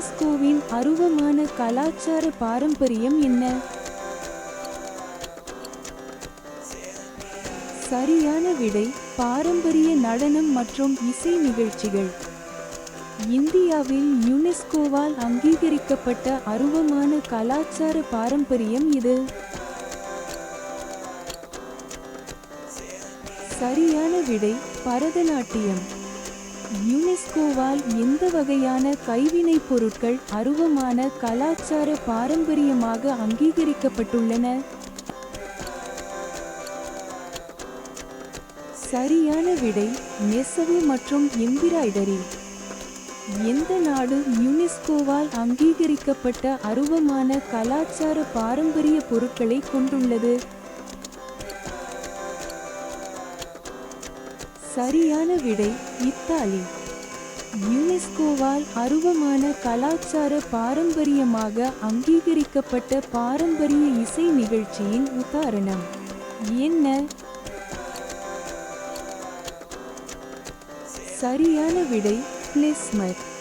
யுனெஸ்கோவின் அருவமான கலாச்சார பாரம்பரியம் என்ன? சரியான விடை பாரம்பரிய நடனம் மற்றும் இசை நிகழ்ச்சிகள். இந்தியாவில் யுனெஸ்கோவால் அங்கீகரிக்கப்பட்ட அருவமான கலாச்சார பாரம்பரியம் இது. சரியான விடை பரதநாட்டியம். யுனெஸ்கோவால் எந்த வகையான கைவினைப் பொருட்கள் அருவமான கலாச்சார பாரம்பரியமாக அங்கீகரிக்கப்பட்டுள்ளன? சரியான விடை நெசவு மற்றும் எம்பிராய்டரி. எந்த நாடு யுனெஸ்கோவால் அங்கீகரிக்கப்பட்ட அருவமான கலாச்சார பாரம்பரிய பொருட்களை கொண்டுள்ளது? சரியான விடை இத்தாலி. யுனெஸ்கோவால் அருவமான கலாச்சார பாரம்பரியமாக அங்கீகரிக்கப்பட்ட பாரம்பரிய இசை நிகழ்ச்சியின் உதாரணம் என்ன? சரியான விடை கிளிஸ்மஸ்.